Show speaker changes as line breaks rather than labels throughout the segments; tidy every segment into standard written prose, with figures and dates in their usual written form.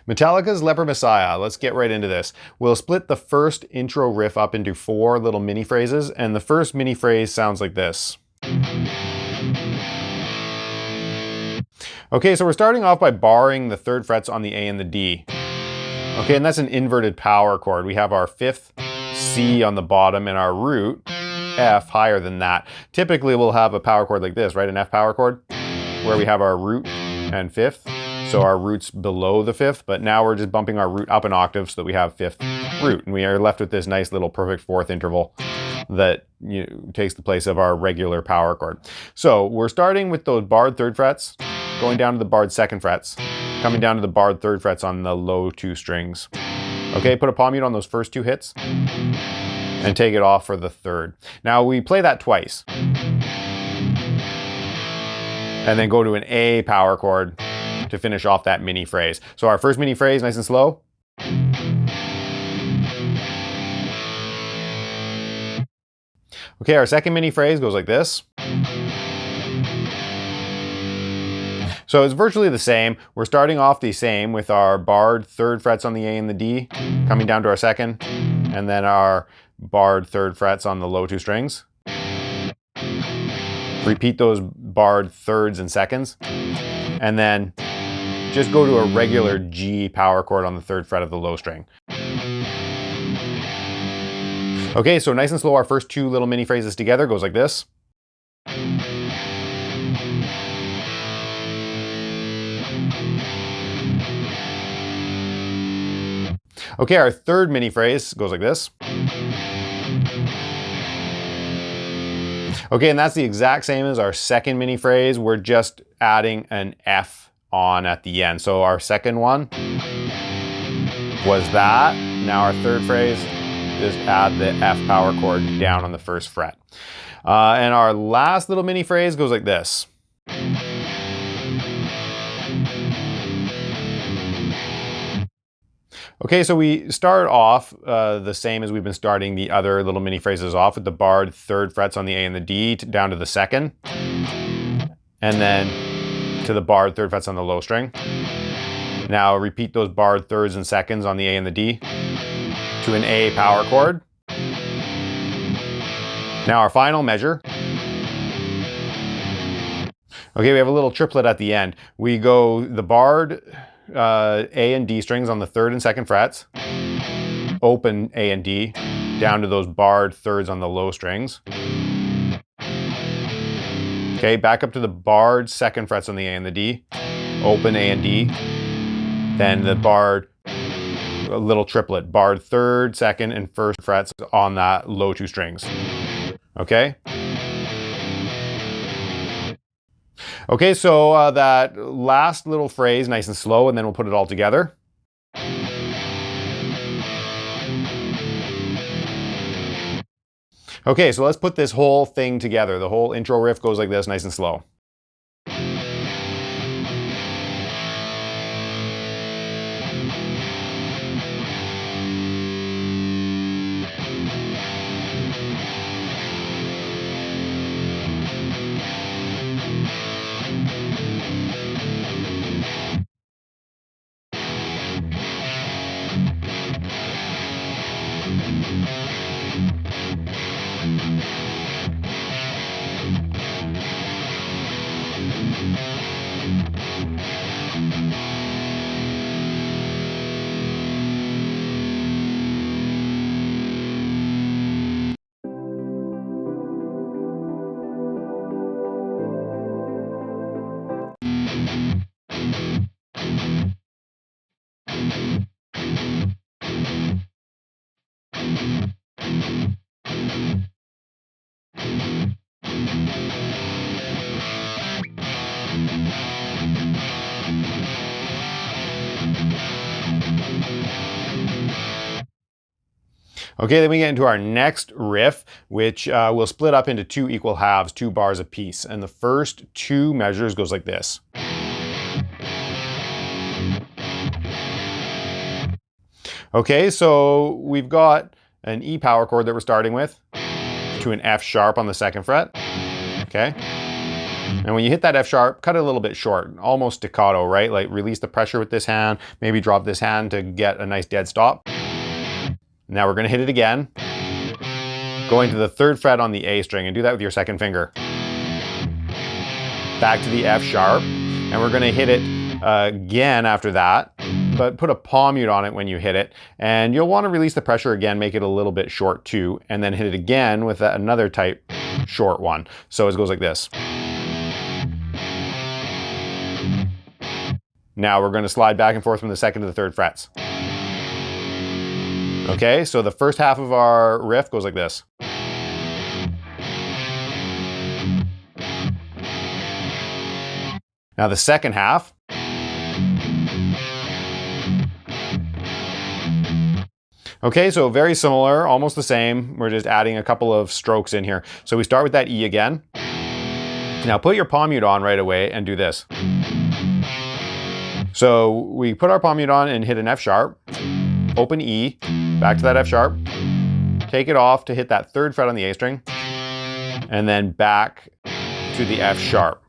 Metallica's Leper Messiah. Let's get right into this. We'll split the first intro riff up into 4 little mini phrases, and the first mini phrase sounds like this. Okay, so we're starting off by barring the 3rd frets on the A and the D. Okay, and that's an inverted power chord. We have our 5th C on the bottom and our root F higher than that. Typically we'll have a power chord like this, right? An F power chord, where we have our root and 5th. So our root's below the 5th, but now we're just bumping our root up an octave so that we have 5th root. And we are left with this nice little perfect 4th interval that takes the place of our regular power chord. So we're starting with those barred 3rd frets, going down to the barred 2nd frets, coming down to the barred 3rd frets on the low 2 strings. Okay, put a palm mute on those first 2 hits and take it off for the 3rd. Now we play that twice. And then go to an A power chord to finish off that mini phrase. So our first mini phrase, nice and slow. Okay, our second mini phrase goes like this. So it's virtually the same. We're starting off the same with our barred 3rd frets on the A and the D, coming down to our 2nd, and then our barred 3rd frets on the low 2 strings. Repeat those barred 3rds and 2nds, and then just go to a regular G power chord on the 3rd fret of the low string. Okay, so nice and slow, our first 2 little mini phrases together goes like this. Okay, our 3rd mini phrase goes like this. Okay, and that's the exact same as our 2nd mini phrase. We're just adding an F on at the end. So our 2nd one was that. Now our 3rd phrase, just add the F power chord down on the 1st fret. And our last little mini phrase goes like this. Okay, so we start off the same as we've been starting the other little mini phrases off, with the barred 3rd frets on the A and the D down to the 2nd, and then to the barred 3rd frets on the low string. Now repeat those barred 3rds and 2nds on the A and the D to an A power chord. Now our final measure. Okay, we have a little triplet at the end. We go the barred A and D strings on the 3rd and 2nd frets, open A and D, down to those barred 3rds on the low strings. Okay, back up to the barred 2nd frets on the A and the D, open A and D, then the barred little triplet, barred 3rd, 2nd, and 1st frets on that low 2 strings. Okay? Okay, so that last little phrase, nice and slow, and then we'll put it all together. Okay, so let's put this whole thing together. The whole intro riff goes like this, nice and slow. Okay, then we get into our next riff, which we'll split up into 2 equal halves, 2 bars apiece. And the first 2 measures goes like this. Okay, so we've got an E power chord that we're starting with to an F sharp on the 2nd fret. Okay. And when you hit that F sharp, cut it a little bit short, almost staccato, right? Like release the pressure with this hand, maybe drop this hand to get a nice dead stop. Now we're gonna hit it again, going to the 3rd fret on the A string, and do that with your 2nd finger. Back to the F sharp, and we're gonna hit it again after that, but put a palm mute on it when you hit it, and you'll want to release the pressure again, make it a little bit short too, and then hit it again with another type short one. So it goes like this. Now we're going to slide back and forth from the 2nd to the 3rd frets. Okay, so the first half of our riff goes like this. Now the second half. Okay, so very similar, almost the same. We're just adding a couple of strokes in here. So we start with that E again. Now put your palm mute on right away and do this. So we put our palm mute on and hit an F sharp, open E, back to that F sharp, take it off to hit that 3rd fret on the A string, and then back to the F sharp.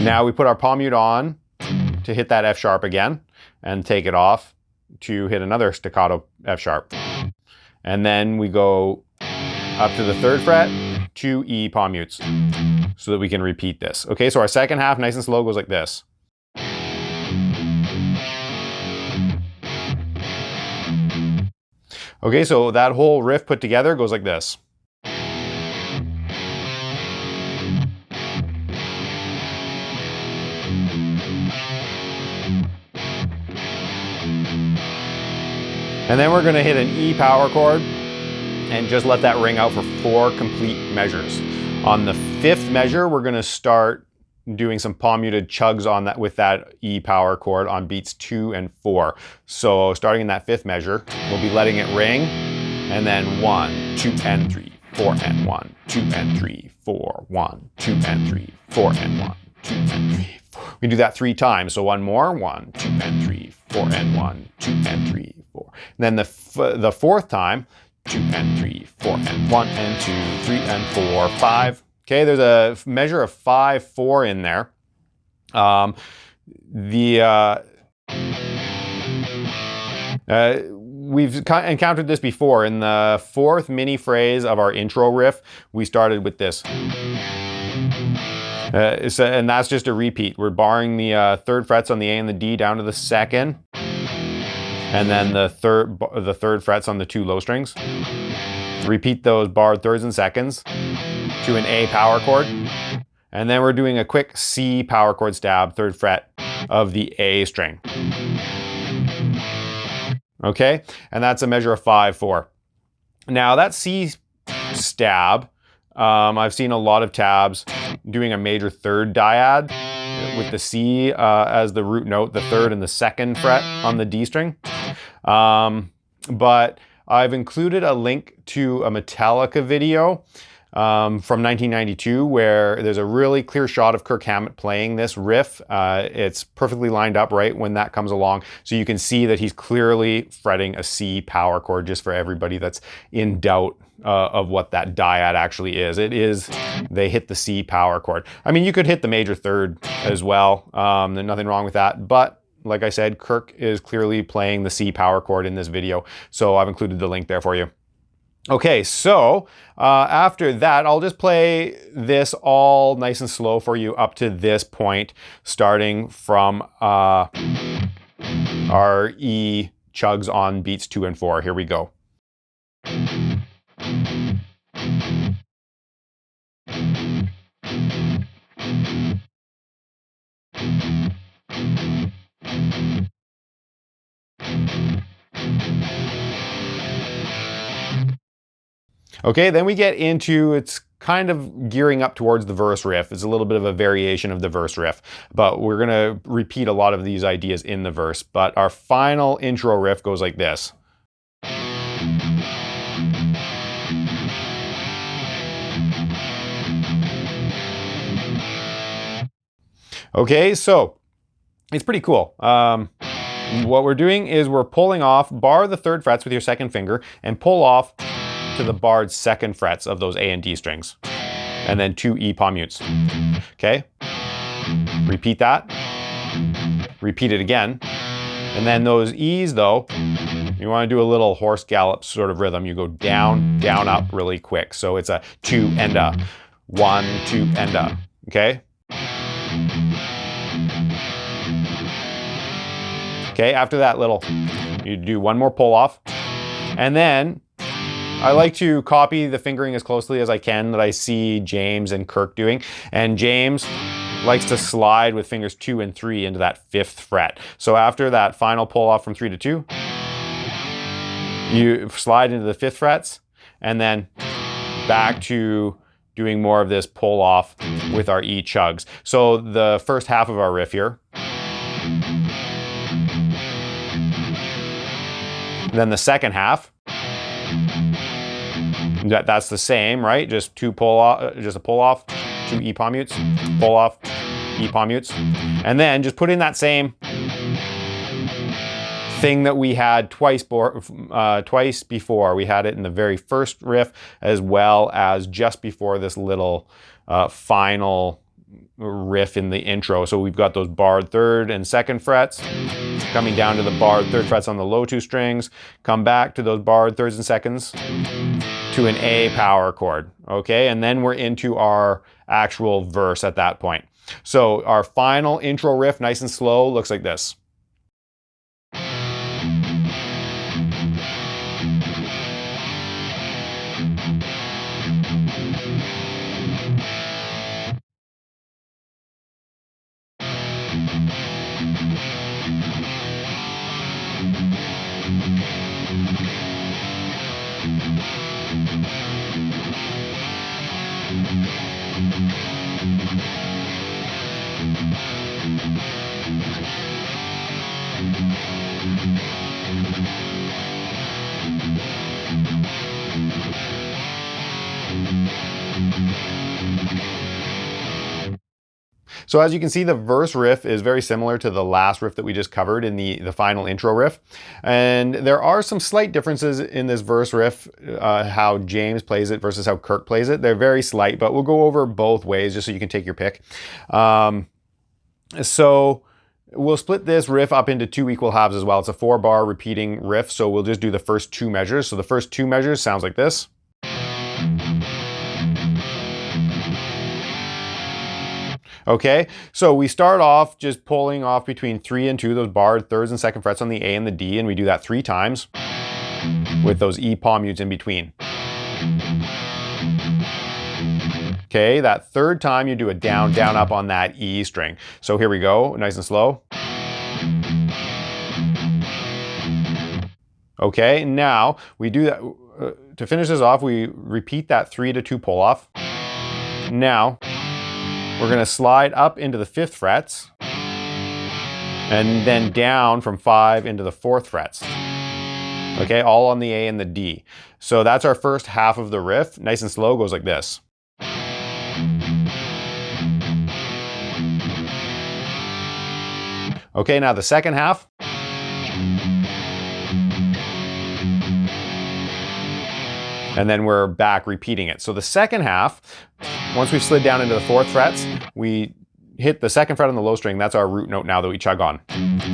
Now we put our palm mute on to hit that F sharp again, and take it off to hit another staccato F sharp. And then we go up to the 3rd fret, 2 E palm mutes, so that we can repeat this. Okay, so our second half, nice and slow, goes like this. Okay, so that whole riff put together goes like this. And then we're gonna hit an E power chord and just let that ring out for 4 complete measures. On the 5th measure, we're gonna start doing some palm muted chugs on that with that E power chord on beats 2 and 4. So starting in that 5th measure, we'll be letting it ring, and then 1, 2, and 3, 4, and 1, 2, and 3, 4, 1, 2, and 3, 4, and 1, 2, and 3, 4. We do that 3 times, so one more, 1, 2, and 3, 4, and 1, 2, and 3, 4. And then the 4th time, 2 and 3, 4 and 1 and 2, 3 and 4, 5. Okay, there's a measure of 5, 4 in there. We've encountered this before. In the 4th mini phrase of our intro riff, we started with this. And that's just a repeat. We're barring the 3rd frets on the A and the D down to the 2nd. And then the 3rd frets on the 2 low strings. Repeat those barred 3rds and 2nds to an A power chord. And then we're doing a quick C power chord stab, 3rd fret of the A string. Okay, and that's a measure of 5, 4. Now that C stab, I've seen a lot of tabs doing a major 3rd dyad with the C as the root note, the 3rd and the 2nd fret on the D string. But I've included a link to a Metallica video from 1992 where there's a really clear shot of Kirk Hammett playing this riff. It's perfectly lined up right when that comes along. So you can see that he's clearly fretting a C power chord, just for everybody that's in doubt of what that dyad actually is. It is, they hit the C power chord. I mean, you could hit the major 3rd as well. There's nothing wrong with that. But like I said, Kirk is clearly playing the C power chord in this video. So I've included the link there for you. Okay, so after that, I'll just play this all nice and slow for you up to this point, starting from our E chugs on beats 2 and 4. Here we go. Okay, then we get into, it's kind of gearing up towards the verse riff. It's a little bit of a variation of the verse riff, but we're gonna repeat a lot of these ideas in the verse. But our final intro riff goes like this. Okay, so it's pretty cool. What we're doing is we're pulling off, bar the 3rd frets with your 2nd finger and pull off to the barred 2nd frets of those A and D strings. and then 2 E palm mutes. Okay? Repeat that. Repeat it again. And then those E's though, you want to do a little horse gallop sort of rhythm. You go down, down, up really quick. So it's a 2 and a 1, 2 and a. Okay? Okay, after that little, you do one more pull off. And then I like to copy the fingering as closely as I can that I see James and Kirk doing. And James likes to slide with fingers 2 and 3 into that 5th fret. So after that final pull off from 3 to 2, you slide into the 5th frets and then back to doing more of this pull off with our E chugs. So the first half of our riff here. Then the second half. That's the same, right? Just two pull off, just a pull off, 2 E palm mutes, pull off, E palm mutes, and then just put in that same thing that we had twice before. We had it in the very first riff as well as just before this little final riff in the intro. So we've got those barred 3rd and 2nd frets, coming down to the barred 3rd frets on the low 2 strings, come back to those barred 3rds and 2nds to an A power chord, okay? And then we're into our actual verse at that point. So our final intro riff, nice and slow, looks like this. So as you can see, the verse riff is very similar to the last riff that we just covered in the final intro riff. And there are some slight differences in this verse riff, how James plays it versus how Kirk plays it. They're very slight, but we'll go over both ways just so you can take your pick. So we'll split this riff up into 2 equal halves as well. It's a 4-bar repeating riff, so we'll just do the first 2 measures. So the first 2 measures sounds like this. Okay, so we start off just pulling off between 3 and 2, those barred 3rds and 2nd frets on the A and the D, and we do that 3 times with those E palm mutes in between. Okay, that 3rd time you do a down, down, up on that E string. So here we go, nice and slow. Okay, now we do that, to finish this off, we repeat that 3 to 2 pull off. Now, we're going to slide up into the 5th frets and then down from 5 into the 4th frets. Okay, all on the A and the D. So that's our first half of the riff. Nice and slow, goes like this. Okay, now the second half. And then we're back repeating it. So the second half, once we've slid down into the 4th frets, we hit the 2nd fret on the low string. That's our root note now that we chug on.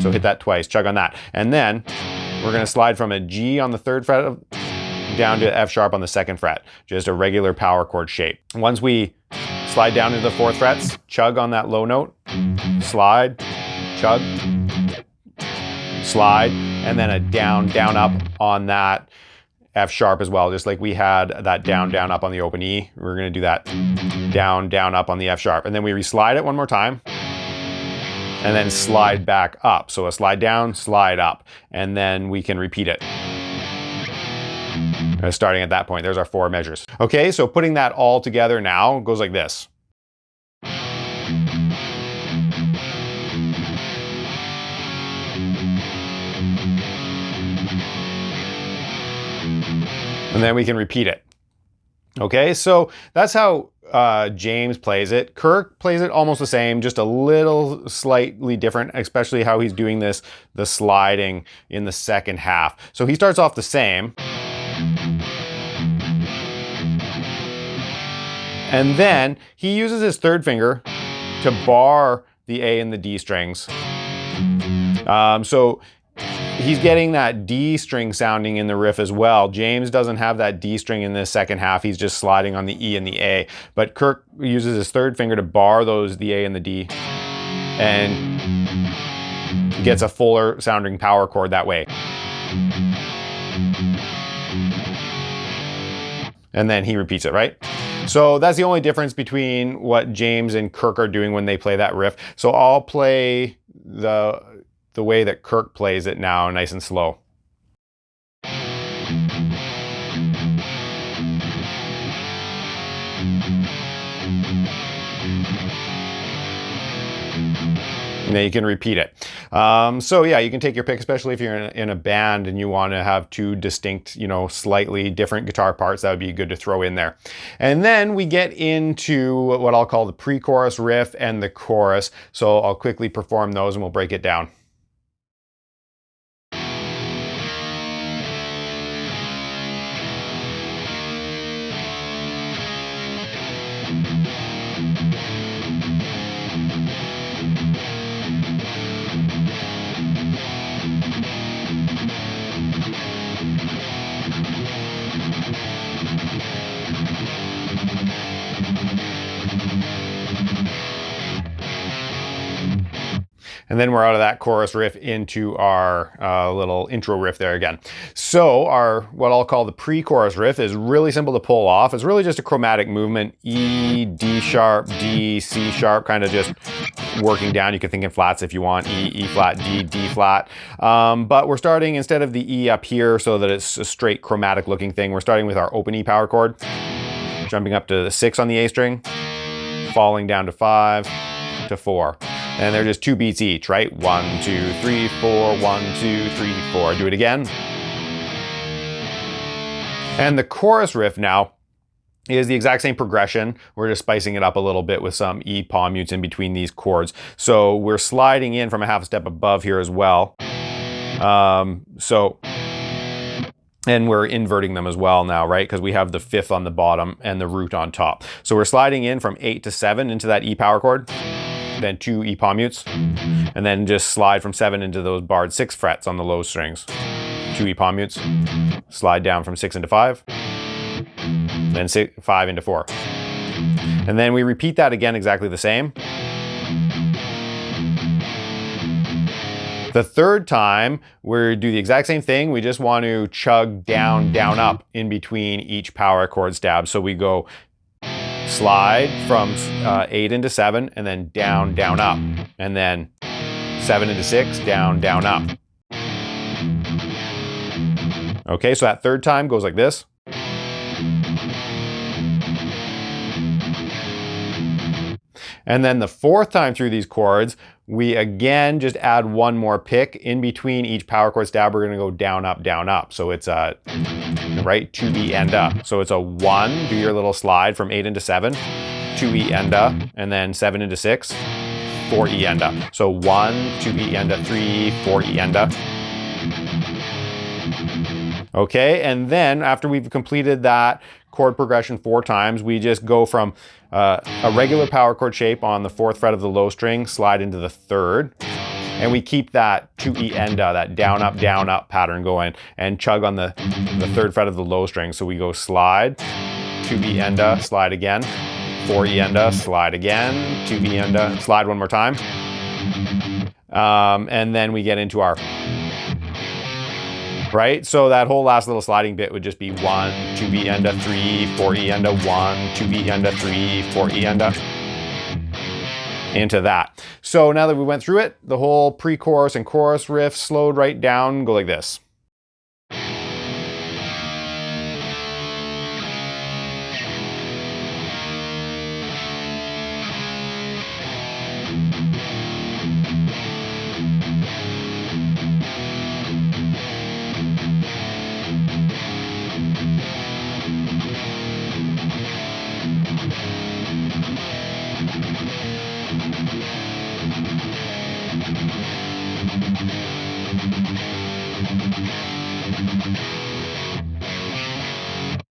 So hit that twice, chug on that. And then we're gonna slide from a G on the 3rd fret down to F sharp on the 2nd fret. Just a regular power chord shape. Once we slide down into the 4th frets, chug on that low note, slide, chug, slide, and then a down, down, up on that F sharp as well, just like we had that down, down, up on the open E. We're gonna do that down, down, up on the F sharp. And then we reslide it one more time and then slide back up. So a slide down, slide up, and then we can repeat it. Starting at that point, there's our 4 measures. Okay, so putting that all together now goes like this. And then we can repeat it. Okay, so that's how James plays it. Kirk plays it almost the same, just a little slightly different, especially how he's doing this, the sliding in the second half. So he starts off the same. And then he uses his third finger to bar the A and the D strings. So he's getting that D string sounding in the riff as well. James doesn't have that D string in this second half. He's just sliding on the E and the A. But Kirk uses his third finger to bar the A and the D, and gets a fuller sounding power chord that way. And then he repeats it, right? So that's the only difference between what James and Kirk are doing when they play that riff. So I'll play the way that Kirk plays it now, nice and slow. And then you can repeat it. So yeah, you can take your pick, especially if you're in a band and you want to have two distinct, slightly different guitar parts. That would be good to throw in there. And then we get into what I'll call the pre-chorus riff and the chorus. So I'll quickly perform those and we'll break it down. And then we're out of that chorus riff into our little intro riff there again. So our, what I'll call the pre-chorus riff, is really simple to pull off. It's really just a chromatic movement, E, D sharp, D, C sharp, kind of just working down. You can think in flats if you want, E, E flat, D, D flat. But we're starting, instead of the E up here so that it's a straight chromatic looking thing, we're starting with our open E power chord, jumping up to the 6 on the A string, falling down to 5, to 4. And they're just 2 beats each, right? 1, 2, 3, 4, 1, 2, 3, 4. Do it again. And the chorus riff now is the exact same progression. We're just spicing it up a little bit with some E palm mutes in between these chords. So we're sliding in from a half step above here as well. And we're inverting them as well now, right? Because we have the 5th on the bottom and the root on top. So we're sliding in from 8 to 7 into that E power chord, then 2 E palm mutes, and then just slide from 7 into those barred 6 frets on the low strings. 2 E palm mutes, slide down from 6 into 5, then 5 into 4. And then we repeat that again exactly the same. The third time, we do the exact same thing. We just want to chug down, down, up in between each power chord stab. So we go slide from 8 into 7, and then down, down, up. And then 7 into 6, down, down, up. Okay, so that third time goes like this. And then the fourth time through these chords, we again just add one more pick. In between each power chord stab, we're gonna go down, up, down, up. So it's a, right, 2E end up. So it's a 1, do your little slide from 8 into 7, 2E end up, and then 7 into 6, 4E end up. So 1, 2E end up, 3, 4E end up. Okay, and then after we've completed that chord progression 4 times, we just go from a regular power chord shape on the 4th fret of the low string, slide into the 3rd, and we keep that 2E enda, that down up pattern going, and chug on the 3rd fret of the low string. So we go slide, 2E enda, slide again, 4E enda, slide again, 2E enda, slide one more time, and then we get into our, right? So that whole last little sliding bit would just be 1, 2E enda, 3, 4E enda, 1, 2E enda, 3, 4E enda, into that. So now that we went through it, the whole pre-chorus and chorus riff slowed right down, go like this.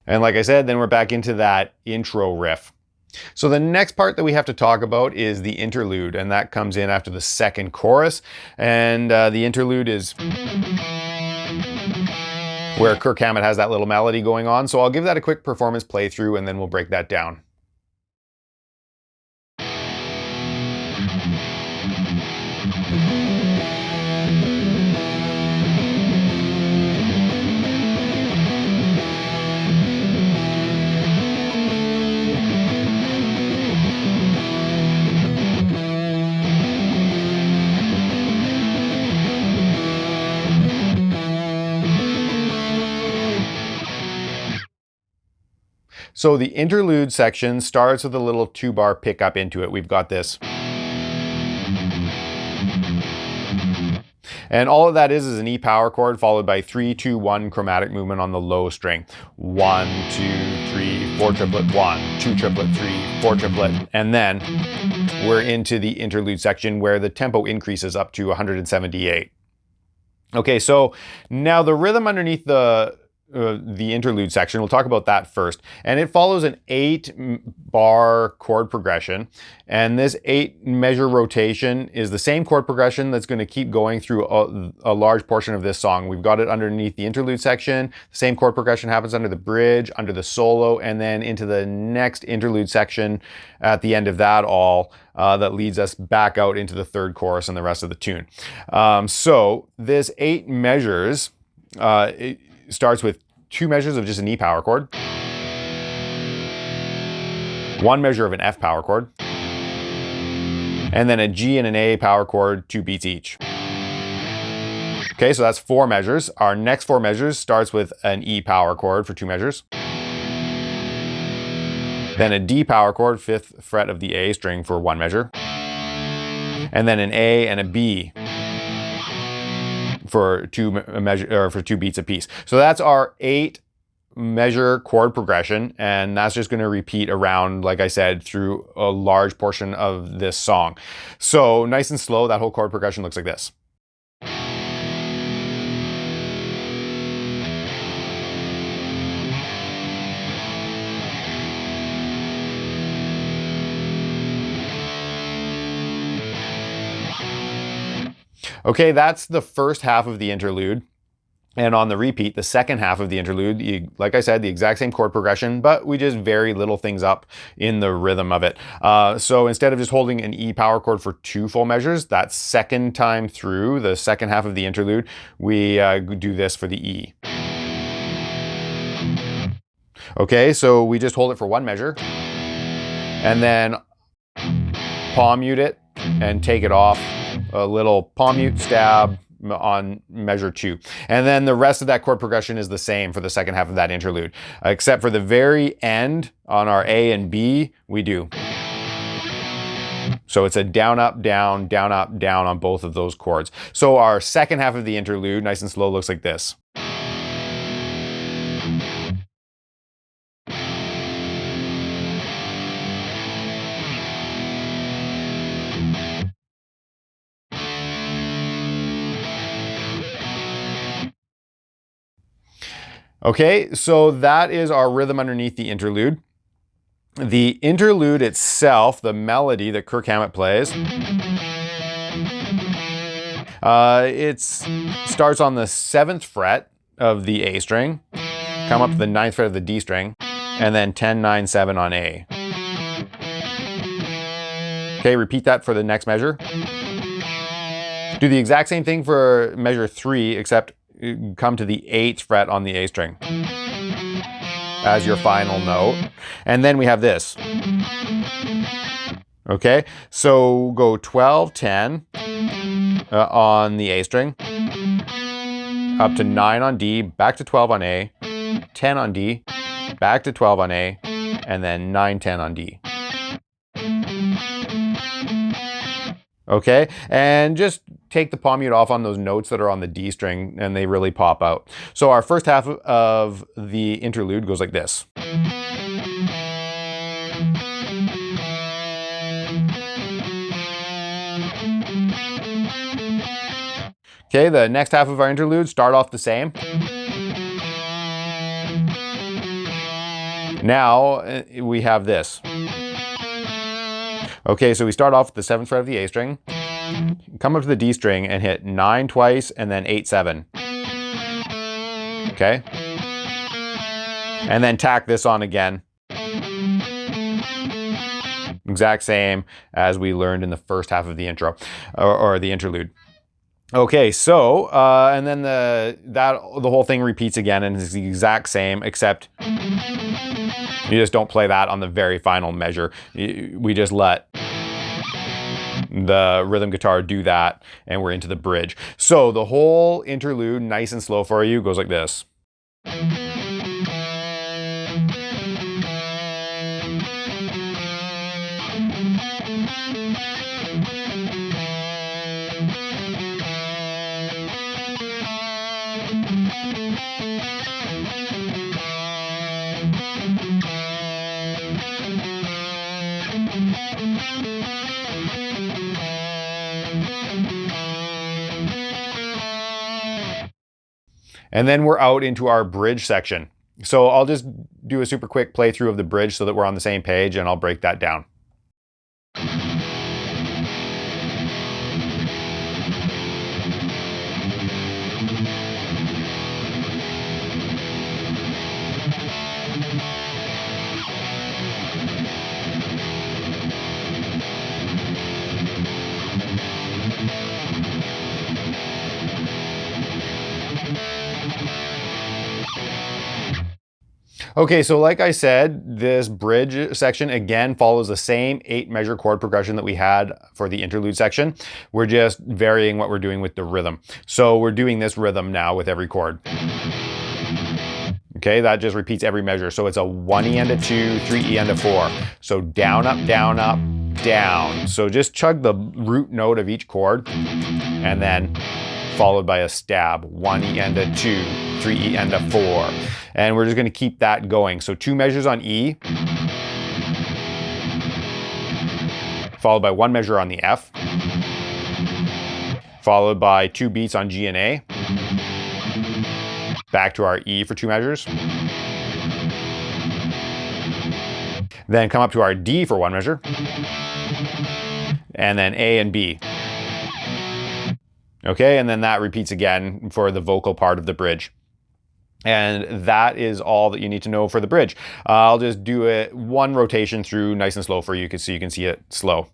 And like I said, then we're back into that intro riff. So the next part that we have to talk about is the interlude, and that comes in after the second chorus. And the interlude is where Kirk Hammett has that little melody going on. So I'll give that a quick performance playthrough and then we'll break that down. So the interlude section starts with a little 2-bar pickup into it. We've got this. And all of that is an E power chord followed by 3-2-1 chromatic movement on the low string. 1, 2, 3, 4 triplet, 1, 2 triplet, 3, 4 triplet. And then we're into the interlude section where the tempo increases up to 178. Okay, so now the rhythm underneath the interlude section, we'll talk about that first. And it follows an 8-bar chord progression. And this 8-measure rotation is the same chord progression that's going to keep going through a large portion of this song. We've got it underneath the interlude section. The same chord progression happens under the bridge, under the solo, and then into the next interlude section at the end of that all. That leads us back out into the third chorus and the rest of the tune. So this 8 measures, it starts with 2 measures of just an E power chord, 1 measure of an F power chord, and then a G and an A power chord, 2 beats each. Okay, so that's 4 measures. Our next 4 measures starts with an E power chord for 2 measures, then a D power chord, 5th fret of the A string for 1 measure, and then an A and a B for 2 beats apiece. So that's our 8-measure chord progression, and that's just going to repeat around, like I said, through a large portion of this song. So nice and slow, that whole chord progression looks like this. Okay, that's the first half of the interlude. And on the repeat, the second half of the interlude, like I said, the exact same chord progression, but we just vary little things up in the rhythm of it. So instead of just holding an E power chord for 2 full measures, that second time through, the second half of the interlude, we do this for the E. Okay, so we just hold it for 1 measure, and then palm mute it, and take it off. A little palm mute stab on measure 2. And then the rest of that chord progression is the same for the second half of that interlude, except for the very end on our A and B, we do. So it's a down, up, down, down, up, down on both of those chords. So our second half of the interlude, nice and slow, looks like this. Okay, so that is our rhythm underneath the interlude. The interlude itself, the melody that Kirk Hammett plays, it starts on the 7th fret of the A string, come up to the 9th fret of the D string, and then 10, 9, 7 on A. Okay, repeat that for the next measure. Do the exact same thing for measure 3, except come to the 8th fret on the A string as your final note. And then we have this. Okay, so go 12, 10 on the A string, up to 9 on D, back to 12 on A, 10 on D, back to 12 on A, and then 9, 10 on D. Okay, and just take the palm mute off on those notes that are on the D string and they really pop out. So our first half of the interlude goes like this. Okay, the next half of our interlude start off the same. Now we have this. Okay, so we start off with the 7th fret of the A string, come up to the D string and hit 9 twice and then 8, 7. Okay? And then tack this on again. Exact same as we learned in the first half of the intro, or the interlude. Okay, so, and then the whole thing repeats again and it's the exact same, except you just don't play that on the very final measure. We just let the rhythm guitar do that and we're into the bridge. So the whole interlude, nice and slow for you, goes like this. And then we're out into our bridge section. So I'll just do a super quick playthrough of the bridge so that we're on the same page and I'll break that down. Okay, so like I said, this bridge section again follows the same 8 measure chord progression that we had for the interlude section. We're just varying what we're doing with the rhythm. So we're doing this rhythm now with every chord. Okay, that just repeats every measure. So it's a 1 E and a 2, 3 E and a 4. So down, up, down, up, down. So just chug the root note of each chord and then followed by a stab. 1 E and a 2, 3 E and a 4. And we're just going to keep that going. So 2 measures on E, followed by 1 measure on the F, followed by 2 beats on G and A, back to our E for 2 measures, then come up to our D for 1 measure, and then A and B. Okay, and then that repeats again for the vocal part of the bridge. And that is all that you need to know for the bridge. I'll just do it 1 rotation through nice and slow for you so you can see it slow.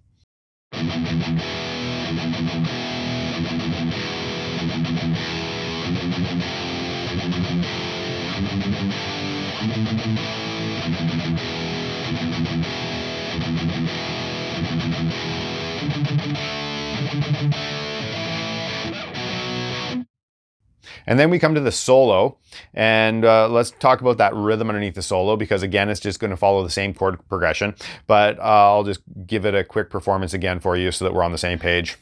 And then we come to the solo, and let's talk about that rhythm underneath the solo, because again, it's just going to follow the same chord progression, but I'll just give it a quick performance again for you so that we're on the same page.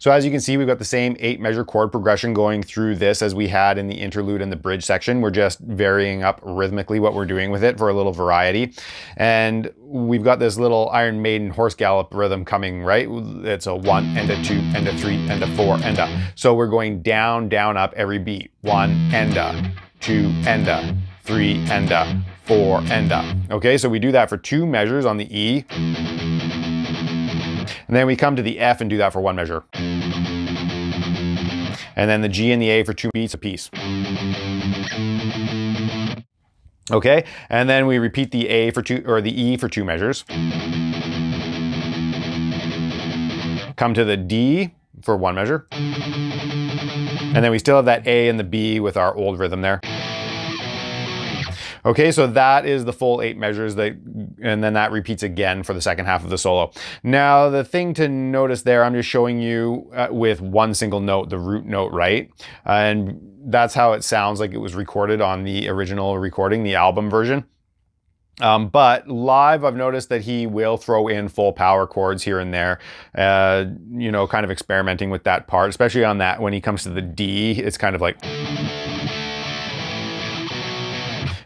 So as you can see, we've got the same 8 measure chord progression going through this as we had in the interlude and the bridge section. We're just varying up rhythmically what we're doing with it for a little variety. And we've got this little Iron Maiden horse gallop rhythm coming, right? It's a 1 and a 2 and a 3 and a 4 and a. So we're going down, down, up every beat. 1 and a, 2 and a, 3 and a, 4 and a. Okay, so we do that for 2 measures on the E. And then we come to the F and do that for 1 measure. And then the G and the A for 2 beats apiece. Okay, and then we repeat the A for 2, or the E for 2 measures. Come to the D for 1 measure. And then we still have that A and the B with our old rhythm there. Okay, so that is the full 8 measures, and then that repeats again for the second half of the solo. Now, the thing to notice there, I'm just showing you with 1 single note, the root note, right? And that's how it sounds like it was recorded on the original recording, the album version. But live, I've noticed that he will throw in full power chords here and there, you know, kind of experimenting with that part, especially on that, when he comes to the D, it's kind of like,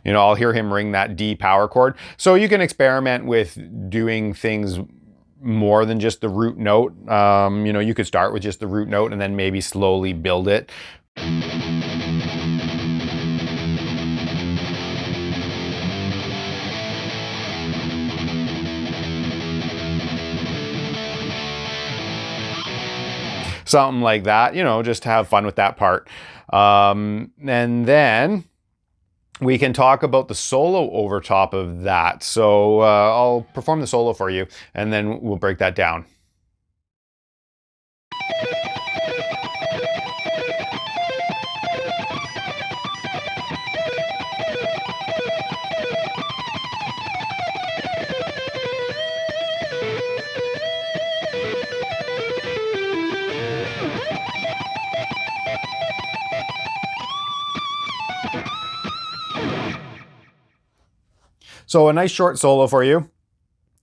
you know, I'll hear him ring that D power chord. So you can experiment with doing things more than just the root note. You know, you could start with just the root note and then maybe slowly build it. Something like that, you know, just have fun with that part. And then we can talk about the solo over top of that. So I'll perform the solo for you and then we'll break that down. So a nice short solo for you,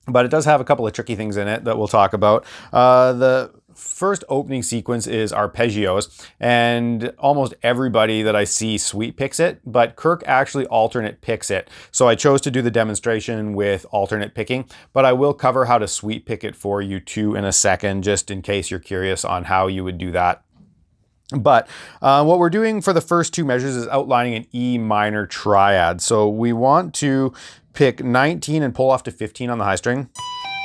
but it does have a couple of tricky things in it that we'll talk about. The first opening sequence is arpeggios, and almost everybody that I see sweep picks it, but Kirk actually alternate picks it. So I chose to do the demonstration with alternate picking, but I will cover how to sweep pick it for you too in a second, just in case you're curious on how you would do that. But what we're doing for the first two measures is outlining an E minor triad. So we want to pick 19 and pull off to 15 on the high string,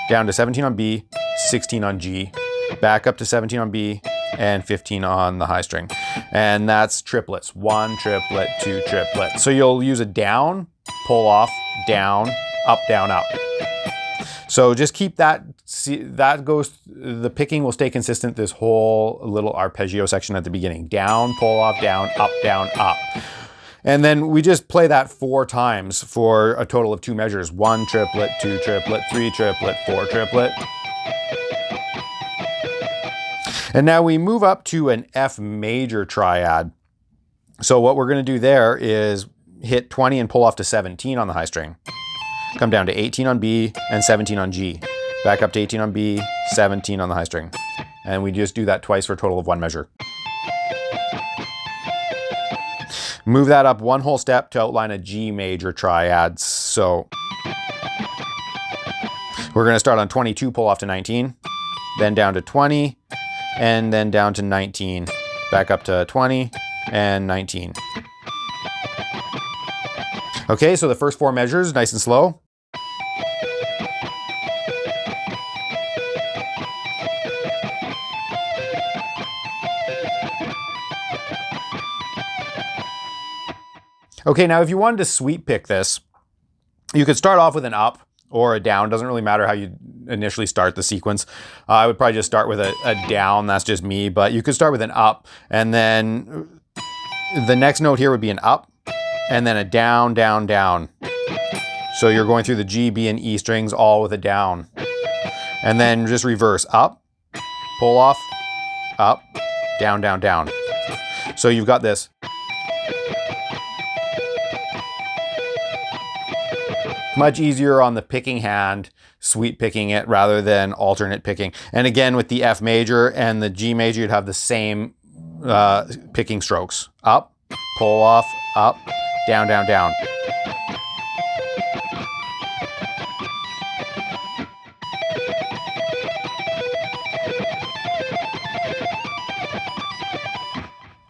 down to 17 on B, 16 on G, back up to 17 on B, and 15 on the high string. And that's triplets, 1 triplet, 2 triplet. So you'll use a down, pull off, down, up, down, up. So just keep that, the picking will stay consistent this whole little arpeggio section at the beginning. Down, pull off, down, up. And then we just play that 4 times for a total of 2 measures. 1 triplet, 2 triplet, 3 triplet, 4 triplet. And now we move up to an F major triad. So what we're gonna do there is hit 20 and pull off to 17 on the high string. Come down to 18 on B and 17 on G. Back up to 18 on B, 17 on the high string. And we just do that twice for a total of 1 measure. Move that up 1 whole step to outline a G major triad. So we're gonna start on 22, pull off to 19, then down to 20, and then down to 19. Back up to 20 and 19. Okay, so the first 4 measures, nice and slow. Okay, now if you wanted to sweep pick this, you could start off with an up or a down. Doesn't really matter how you initially start the sequence. I would probably just start with a down, that's just me, but you could start with an up, and then the next note here would be an up, and then a down, down, down. So you're going through the G, B, and E strings all with a down. And then just reverse, up, pull off, up, down, down, down. So you've got this. Much easier on the picking hand, sweep picking it rather than alternate picking. And again, with the F major and the G major, you'd have the same picking strokes. Up, pull off, up, down, down, down.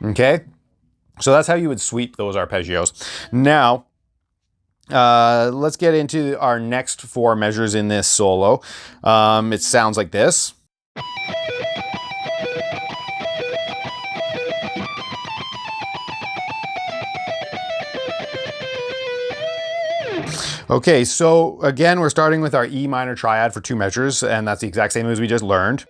Okay, so that's how you would sweep those arpeggios. Now, let's get into our next 4 measures in this solo. It sounds like this. Okay, so again, we're starting with our E minor triad for 2 measures, and that's the exact same as we just learned.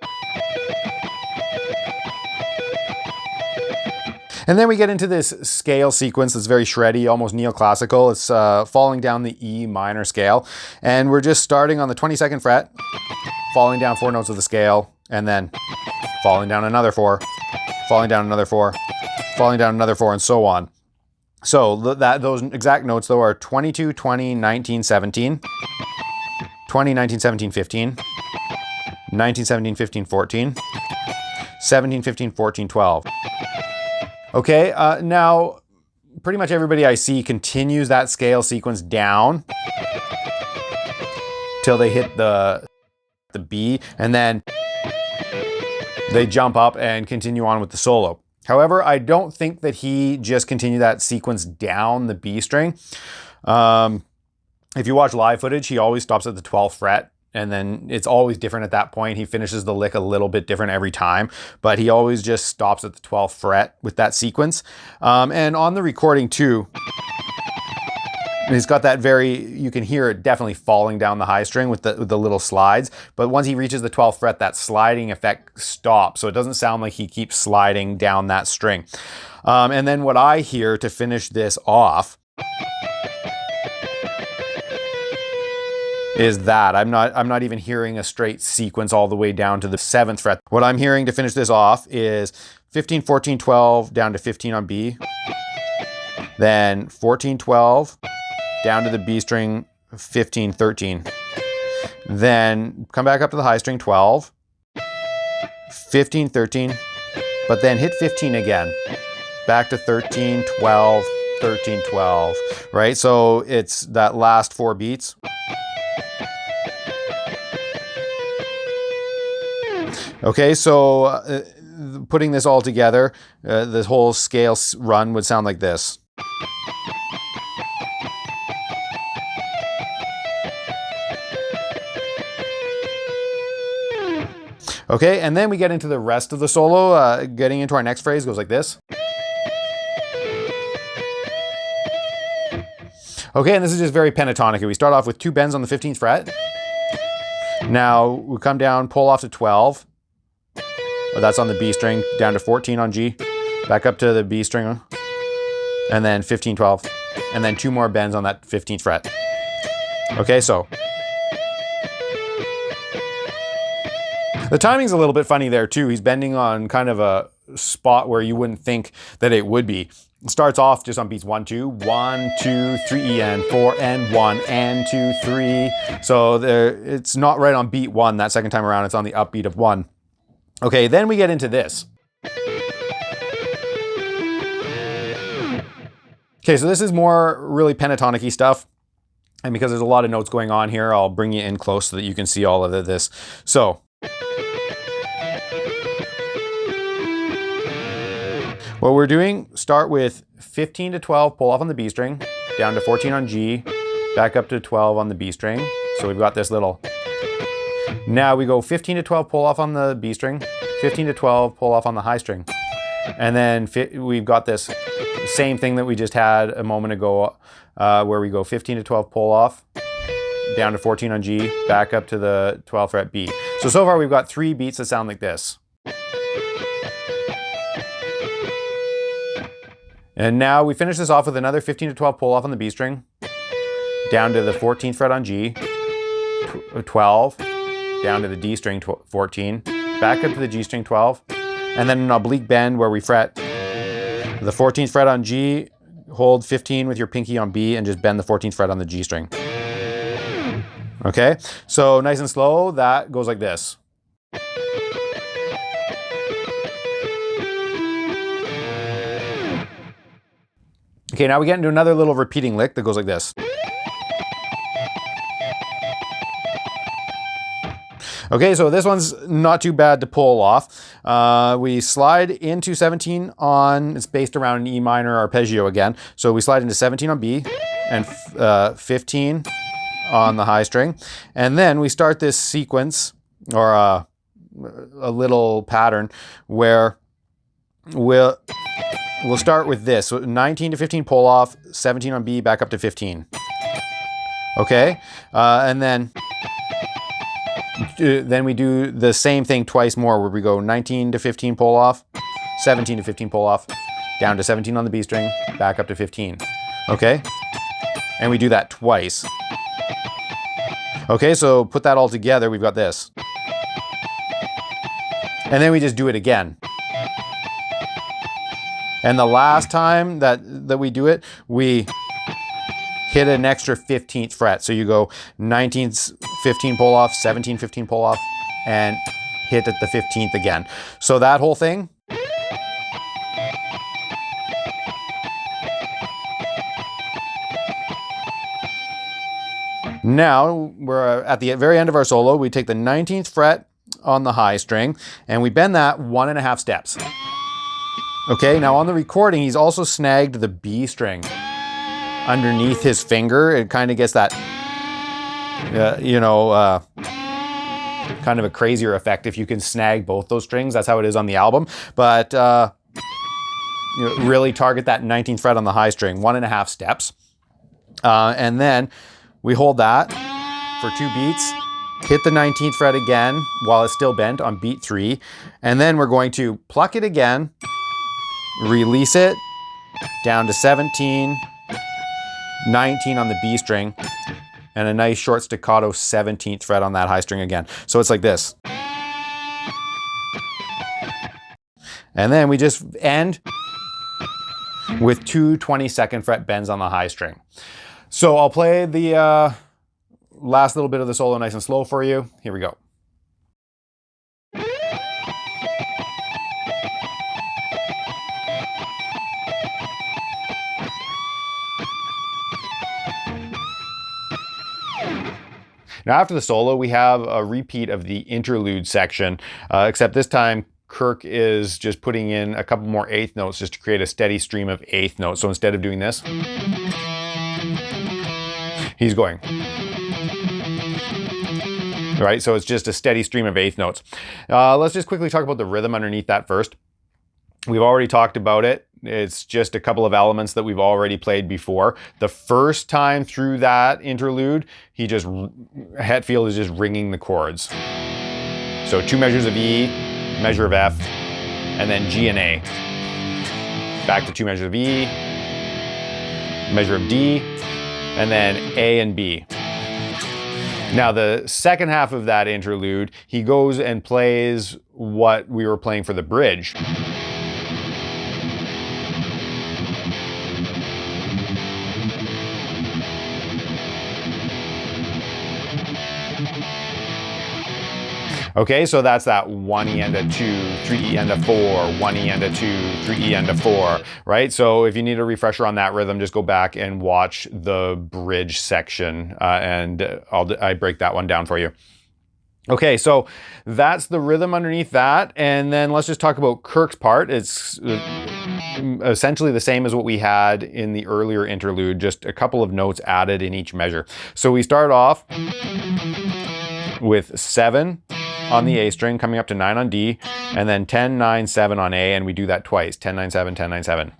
And then we get into this scale sequence that's very shreddy, almost neoclassical. It's falling down the E minor scale. And we're just starting on the 22nd fret, falling down 4 notes of the scale, and then falling down another 4, falling down another 4, falling down another 4, and so on. So those exact notes though are 22, 20, 19, 17, 20, 19, 17, 15, 19, 17, 15, 14, 17, 15, 14, 12. Okay, now pretty much everybody I see continues that scale sequence down till they hit the B, and then they jump up and continue on with the solo. However, I don't think that he just continued that sequence down the B string. If you watch live footage, he always stops at the 12th fret, and then it's always different at that point. He finishes the lick a little bit different every time, but he always just stops at the 12th fret with that sequence. And on the recording too, he's got that you can hear it definitely falling down the high string with the little slides. But once he reaches the 12th fret, that sliding effect stops. So it doesn't sound like he keeps sliding down that string. And then what I hear to finish this off is that I'm not even hearing a straight sequence all the way down to the 7th fret. What I'm hearing to finish this off is 15, 14, 12 down to 15 on B. Then 14, 12 down to the B string, 15, 13. Then come back up to the high string, 12, 15, 13, but then hit 15 again. Back to 13, 12, 13, 12, right? So it's that last 4 beats. Okay, so putting this all together, this whole scale run would sound like this. Okay, and then we get into the rest of the solo. Getting into our next phrase goes like this. Okay, and this is just very pentatonic. We start off with 2 bends on the 15th fret. Now we come down, pull off to 12. That's on the B string, down to 14 on G, back up to the B string, and then 15, 12, and then 2 more bends on that 15th fret. Okay, so the timing's a little bit funny there too. He's bending on kind of a spot where you wouldn't think that it would be. It starts off just on beats 1, 2, 1, 2, 3, E, and 4, and 1, and 2, 3. So it's not right on beat 1 that second time around. It's on the upbeat of 1. Okay, then we get into this. Okay, so this is more really pentatonic-y stuff. And because there's a lot of notes going on here, I'll bring you in close so that you can see all of this. So what we're doing, start with 15 to 12, pull off on the B string, down to 14 on G, back up to 12 on the B string. So we've got this little. Now we go 15 to 12, pull off on the B string, 15 to 12, pull off on the high string. And then we've got this same thing that we just had a moment ago, where we go 15 to 12, pull off, down to 14 on G, back up to the 12th fret B. So far we've got 3 beats that sound like this. And now we finish this off with another 15 to 12 pull off on the B string, down to the 14th fret on G, 12, down to the D string, 14, back up to the G string, 12, and then an oblique bend where we fret the 14th fret on G, hold 15 with your pinky on B, and just bend the 14th fret on the G string. Okay, so nice and slow, that goes like this. Okay, now we get into another little repeating lick that goes like this. Okay, so this one's not too bad to pull off. We slide into 17 on, it's based around an E minor arpeggio again. So we slide into 17 on B and 15 on the high string. And then we start this sequence, or a little pattern, where we'll start with this. So 19 to 15 pull off, 17 on B, back up to 15. Okay, and then we do the same thing twice more, where we go 19 to 15 pull off, 17 to 15 pull off, down to 17 on the B string, back up to 15. Okay, and we do that twice. Okay, so put that all together, we've got this. And then we just do it again. And the last time that we do it, we hit an extra 15th fret. So you go 19th, 15 pull off, 17, 15 pull off, and hit at the 15th again. So that whole thing. Now we're at the very end of our solo. We take the 19th fret on the high string and we bend that 1.5 steps. Okay, now on the recording, he's also snagged the B string underneath his finger. It kind of gets that, kind of a crazier effect if you can snag both those strings. That's how it is on the album. But really target that 19th fret on the high string, 1.5 steps. And then we hold that for 2 beats, hit the 19th fret again while it's still bent on beat 3. And then we're going to pluck it again, release it down to 17, 19 on the B string, and a nice short staccato 17th fret on that high string again. So it's like this. And then we just end with 2 22nd fret bends on the high string. So I'll play the last little bit of the solo nice and slow for you. Here we go. Now after the solo, we have a repeat of the interlude section, except this time Kirk is just putting in a couple more eighth notes just to create a steady stream of eighth notes. So instead of doing this, he's going. Right, so it's just a steady stream of eighth notes. Let's just quickly talk about the rhythm underneath that first. We've already talked about it. It's just a couple of elements that we've already played before. The first time through that interlude, Hetfield is just ringing the chords. So 2 measures of E, measure of F, and then G and A. Back to 2 measures of E, measure of D, and then A and B. Now the second half of that interlude, he goes and plays what we were playing for the bridge. Okay, so that's that 1 E and a 2, 3 E and a 4, 1 E and a 2, 3 E and a 4, right? So if you need a refresher on that rhythm, just go back and watch the bridge section and I break that one down for you. Okay, so that's the rhythm underneath that. And then let's just talk about Kirk's part. It's essentially the same as what we had in the earlier interlude, just a couple of notes added in each measure. So we start off with 7 on the A string, coming up to 9 on D, and then 10, 9, 7 on A, and we do that twice, 10, 9, 7, 10, 9, 7.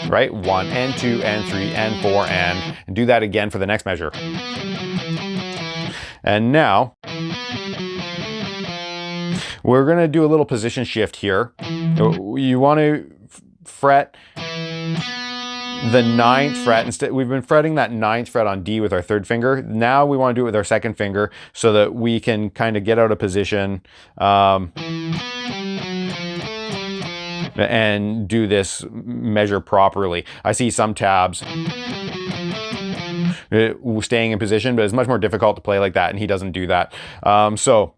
Right, 1 and 2 and 3 and 4 and do that again for the next measure. And now, we're gonna do a little position shift here. You wanna fret the 9th fret. Instead, we've been fretting that 9th fret on D with our 3rd finger. Now we want to do it with our 2nd finger so that we can kind of get out of position and do this measure properly. I see some tabs staying in position, but it's much more difficult to play like that, and he doesn't do that. So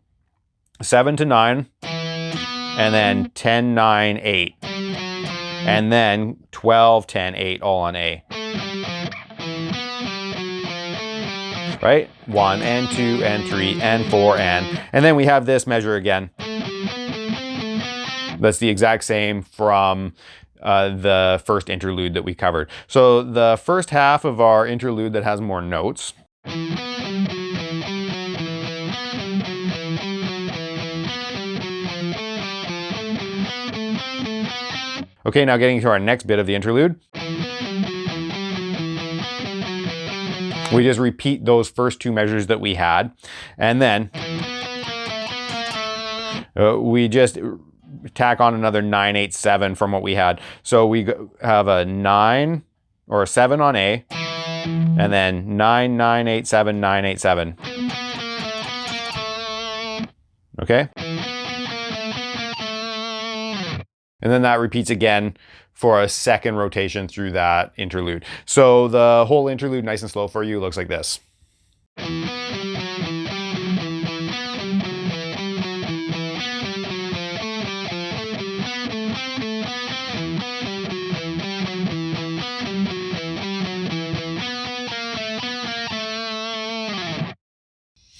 7 to 9, and then 10, 9, 8. And then 12, 10, 8, all on A. Right? 1 and 2 and 3 and 4 and then we have this measure again. That's the exact same from the first interlude that we covered. So the first half of our interlude that has more notes. Okay, now getting to our next bit of the interlude. We just repeat those first 2 measures that we had, and then we just tack on another 9, 8, 7 from what we had. So we have a 9 or a 7 on A, and then 9, 9, 8, 7, 9, 8, 7. Okay? And then that repeats again for a second rotation through that interlude. So the whole interlude, nice and slow for you, looks like this.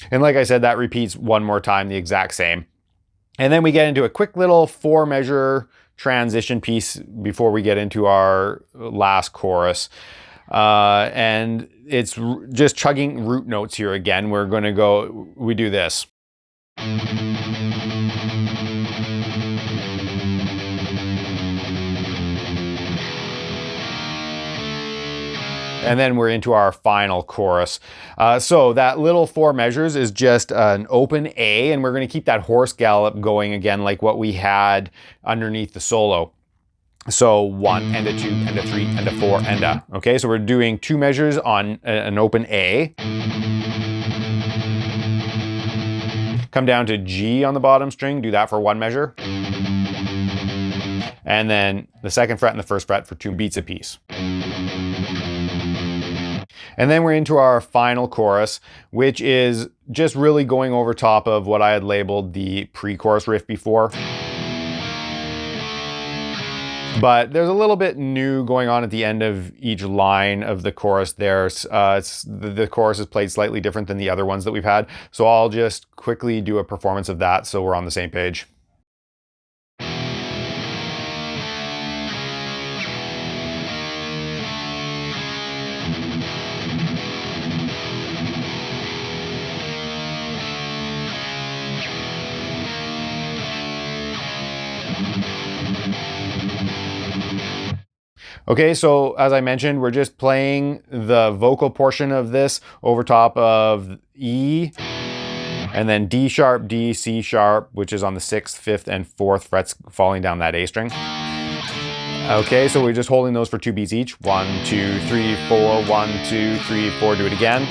And like I said, that repeats one more time, the exact same. And then we get into a quick little 4-measure transition piece before we get into our last chorus. And it's just chugging root notes here again. We do this. And then we're into our final chorus. So that little 4 measures is just an open A, and we're going to keep that horse gallop going again like what we had underneath the solo. So 1 and a 2 and a 3 and a 4 and a. Okay, so we're doing 2 measures on an open A. Come down to G on the bottom string, do that for 1 measure. And then the 2nd fret and the 1st fret for 2 beats apiece. And then we're into our final chorus, which is just really going over top of what I had labeled the pre-chorus riff before. But there's a little bit new going on at the end of each line of the chorus there. The chorus is played slightly different than the other ones that we've had. So I'll just quickly do a performance of that so we're on the same page. Okay, so as I mentioned, we're just playing the vocal portion of this over top of E, and then D sharp, D, C sharp, which is on the 6th, 5th, and 4th frets falling down that A string. Okay, so we're just holding those for 2 beats each. 1, 2, 3, 4, 1, 2, 3, 4, do it again.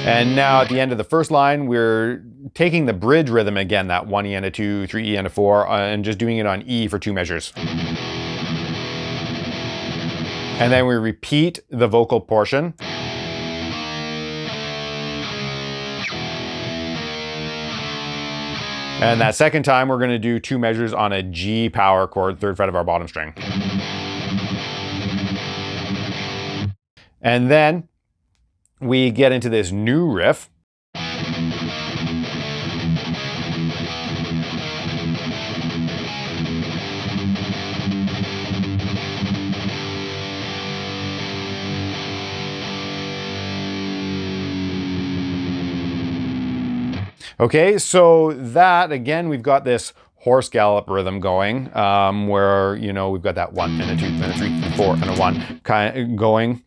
And now at the end of the first line, we're taking the bridge rhythm again, that 1 E and a 2, 3 E and a 4, and just doing it on E for 2 measures. And then we repeat the vocal portion. And that second time, we're going to do 2 measures on a G power chord, 3rd fret of our bottom string. And then we get into this new riff. Okay, so that, again, we've got this horse gallop rhythm going, where, you know, we've got that 1 and a 2 and a 3 and a 4 and a 1 kind of going.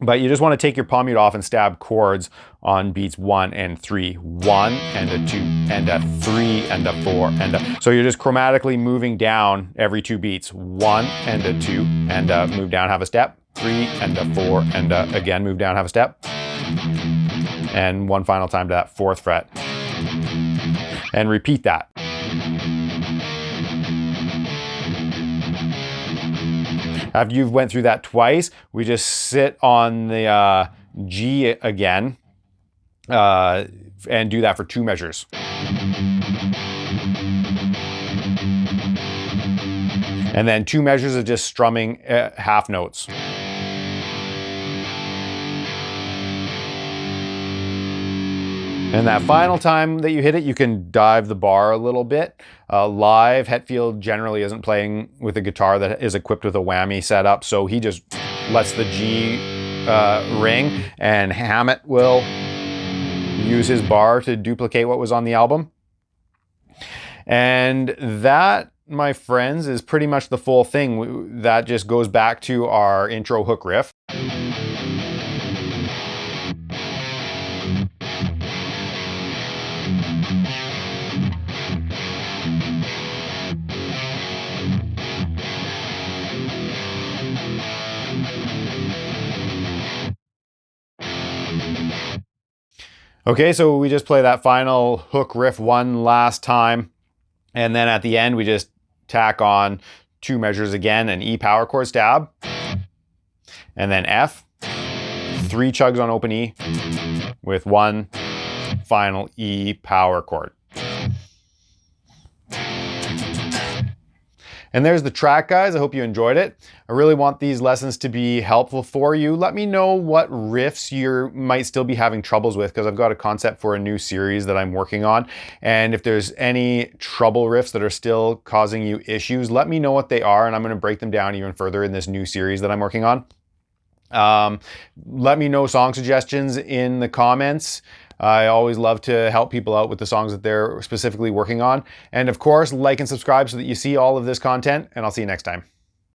But you just want to take your palm mute off and stab chords on beats 1 and 3. 1 and a 2 and a 3 and a 4 and a... So you're just chromatically moving down every 2 beats. 1 and a 2 and a move down, have a step. 3 and a 4 and a, again, move down, have a step. And one final time to that 4th fret. And repeat that. After you've went through that twice, we just sit on the G again and do that for 2 measures. And then 2 measures of just strumming half notes. And that final time that you hit it, you can dive the bar a little bit. Live, Hetfield generally isn't playing with a guitar that is equipped with a whammy setup, so he just lets the G ring, and Hammett will use his bar to duplicate what was on the album. And that, my friends, is pretty much the full thing. That just goes back to our intro hook riff. Okay, so we just play that final hook riff one last time. And then at the end, we just tack on 2 measures again, an E power chord stab, and then F, 3 chugs on open E with 1 final E power chord. And there's the track, guys. I hope you enjoyed it. I really want these lessons to be helpful for you. Let me know what riffs you might still be having troubles with, because I've got a concept for a new series that I'm working on. And if there's any trouble riffs that are still causing you issues, let me know what they are, and I'm going to break them down even further in this new series that I'm working on. Let me know song suggestions in the comments. I always love to help people out with the songs that they're specifically working on. And of course, like and subscribe so that you see all of this content, and I'll see you next time.